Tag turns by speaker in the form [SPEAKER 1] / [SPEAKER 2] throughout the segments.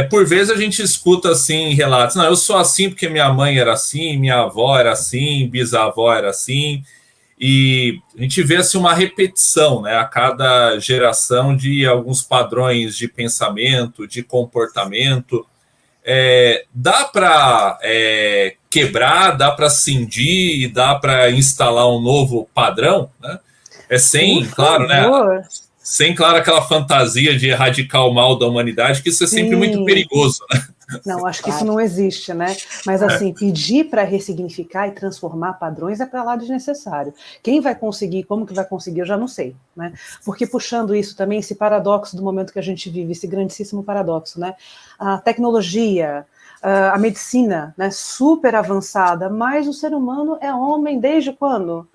[SPEAKER 1] Por vezes a gente escuta assim relatos, não, eu sou assim porque minha mãe era assim, minha avó era assim, bisavó era assim, e a gente vê assim, uma repetição, né, a cada geração de alguns padrões de pensamento, de comportamento. Dá para quebrar, dá para cindir, dá para instalar um novo padrão, né? Claro, né? Sem, claro, aquela fantasia de erradicar o mal da humanidade, que isso é sempre muito perigoso, né?
[SPEAKER 2] Não, acho que isso não existe, né? Mas, assim, pedir para ressignificar e transformar padrões é para lá desnecessário. Quem vai conseguir, como que vai conseguir, eu já não sei, né? Porque puxando isso também, esse paradoxo do momento que a gente vive, esse grandíssimo paradoxo, né? A tecnologia, a medicina, né, super avançada, mas o ser humano é homem desde quando?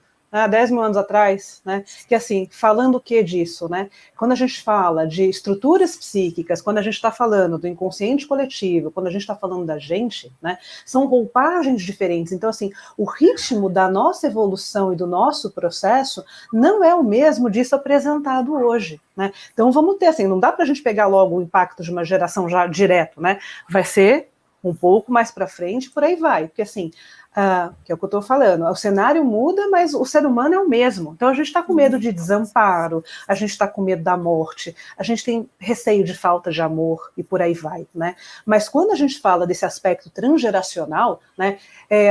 [SPEAKER 2] 10 mil anos atrás, né? Que assim, falando o que disso, né? Quando a gente fala de estruturas psíquicas, quando a gente está falando do inconsciente coletivo, quando a gente está falando da gente, né? São roupagens diferentes. Então, assim, o ritmo da nossa evolução e do nosso processo não é o mesmo disso apresentado hoje, né? Então, vamos ter, assim, não dá para a gente pegar logo o impacto de uma geração já direto, né? Vai ser um pouco mais para frente, por aí vai, porque assim, que é o que eu estou falando, o cenário muda, mas o ser humano é o mesmo, então a gente está com medo de desamparo, a gente está com medo da morte, a gente tem receio de falta de amor, e por aí vai, né, mas quando a gente fala desse aspecto transgeracional, né,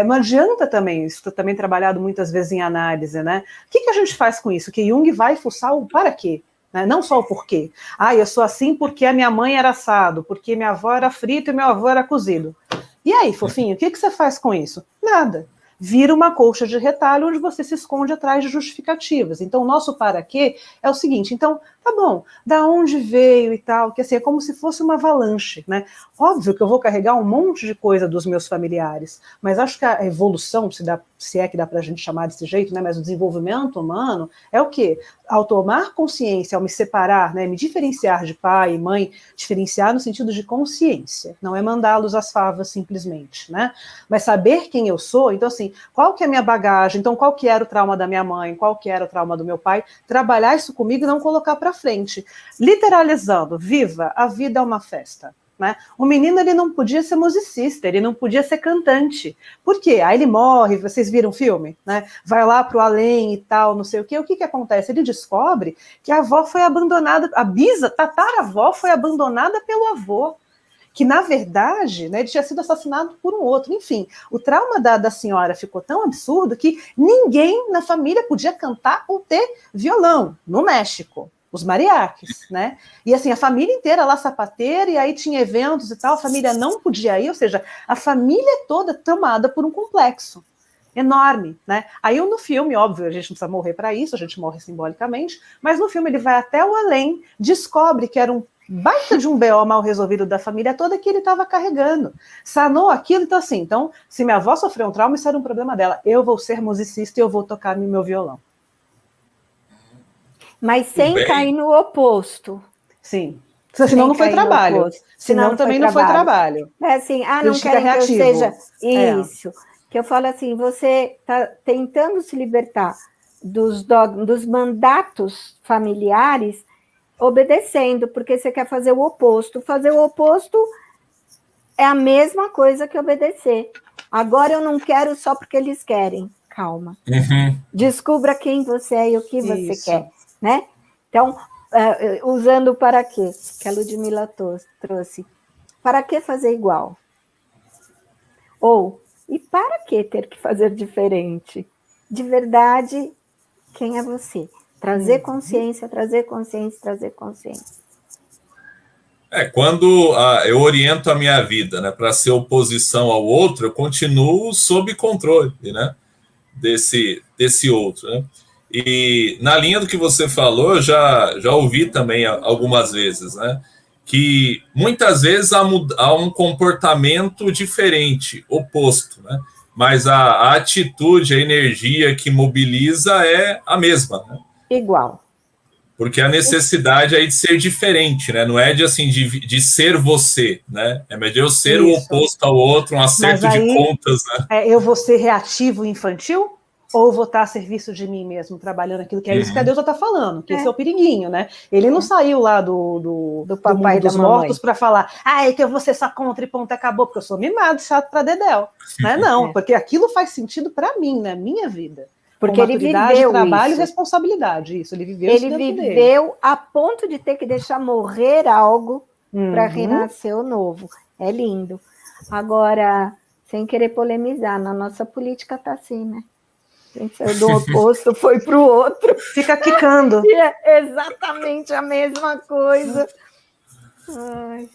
[SPEAKER 2] não adianta também, isso também trabalhado muitas vezes em análise, né, o que a gente faz com isso? Que Jung vai fuçar o para quê? Não só o porquê. Eu sou assim porque a minha mãe era assado, porque minha avó era frita e meu avô era cozido. E aí, fofinho, o que você faz com isso? Nada. Vira uma colcha de retalho onde você se esconde atrás de justificativas. Então, o nosso para quê é o seguinte, então, tá bom, da onde veio e tal, que assim, é como se fosse uma avalanche, né? Óbvio que eu vou carregar um monte de coisa dos meus familiares, mas acho que a evolução, se é que dá pra gente chamar desse jeito, né? Mas o desenvolvimento humano é o quê? Ao tomar consciência, ao me separar, né? Me diferenciar de pai e mãe, diferenciar no sentido de consciência, não é mandá-los às favas simplesmente, né? Mas saber quem eu sou, então assim, qual que é a minha bagagem, então qual que era o trauma da minha mãe, qual que era o trauma do meu pai, trabalhar isso comigo e não colocar para frente. Literalizando, viva, a vida é uma festa. Né? O menino ele não podia ser musicista, ele não podia ser cantante. Por quê? Aí ele morre, vocês viram o filme? Né? Vai lá para o além e tal, não sei o quê. O que acontece? Ele descobre que a avó foi abandonada, a tataravó foi abandonada pelo avô, que na verdade, né, ele tinha sido assassinado por um outro. Enfim, o trauma da senhora ficou tão absurdo que ninguém na família podia cantar ou ter violão no México. Os mariachis, né? E assim, a família inteira lá sapateira, e aí tinha eventos e tal, a família não podia ir, ou seja, a família toda tomada por um complexo enorme, né? Aí no filme, óbvio, a gente não precisa morrer para isso, a gente morre simbolicamente, mas no filme ele vai até o além, descobre que era um baita de um BO mal resolvido da família toda que ele estava carregando. Sanou aquilo, então assim, então, se minha avó sofreu um trauma, isso era um problema dela. Eu vou ser musicista e eu vou tocar no meu violão.
[SPEAKER 3] Mas sem cair no oposto.
[SPEAKER 2] Sim. Senão não foi trabalho. Senão também não foi trabalho.
[SPEAKER 3] É assim, não querem que eu seja isso. Que eu falo assim, você está tentando se libertar dos mandatos familiares, obedecendo, porque você quer fazer o oposto. Fazer o oposto é a mesma coisa que obedecer. Agora eu não quero só porque eles querem. Calma.
[SPEAKER 1] Uhum.
[SPEAKER 3] Descubra quem você é e o que você quer. Né? Então, usando o para quê, que a Ludmila trouxe. Para que fazer igual? Ou, e para que ter que fazer diferente? De verdade, quem é você? Trazer consciência, trazer consciência, trazer consciência.
[SPEAKER 1] Quando eu oriento a minha vida, né, para ser oposição ao outro, eu continuo sob controle, né, desse outro, né? E na linha do que você falou, eu já ouvi também algumas vezes, né, que muitas vezes há um comportamento diferente, oposto, né, mas a atitude, a energia que mobiliza é a mesma, né?
[SPEAKER 3] Igual.
[SPEAKER 1] Porque a necessidade aí de ser diferente, né? Não é de ser você, né? É de eu ser o oposto ao outro, um acerto de contas, né?
[SPEAKER 2] Eu vou ser reativo infantil? ou vou estar a serviço de mim mesmo, trabalhando aquilo que é isso que a deusa está falando, que esse é o periguinho, né? Ele não saiu lá do papai dos mortos para falar, é que eu vou ser só contra e ponto, acabou, porque eu sou mimado, chato para dedéu. Não, porque aquilo faz sentido para mim, na minha vida.
[SPEAKER 3] Porque ele viveu
[SPEAKER 2] trabalho
[SPEAKER 3] isso.
[SPEAKER 2] E responsabilidade, isso, ele viveu
[SPEAKER 3] isso dentro dele. A ponto de ter que deixar morrer algo para renascer o novo. É lindo. Agora, sem querer polemizar, na nossa política tá assim, né? A gente saiu do oposto, foi para o outro.
[SPEAKER 2] Fica quicando.
[SPEAKER 3] E é exatamente a mesma coisa. Ai.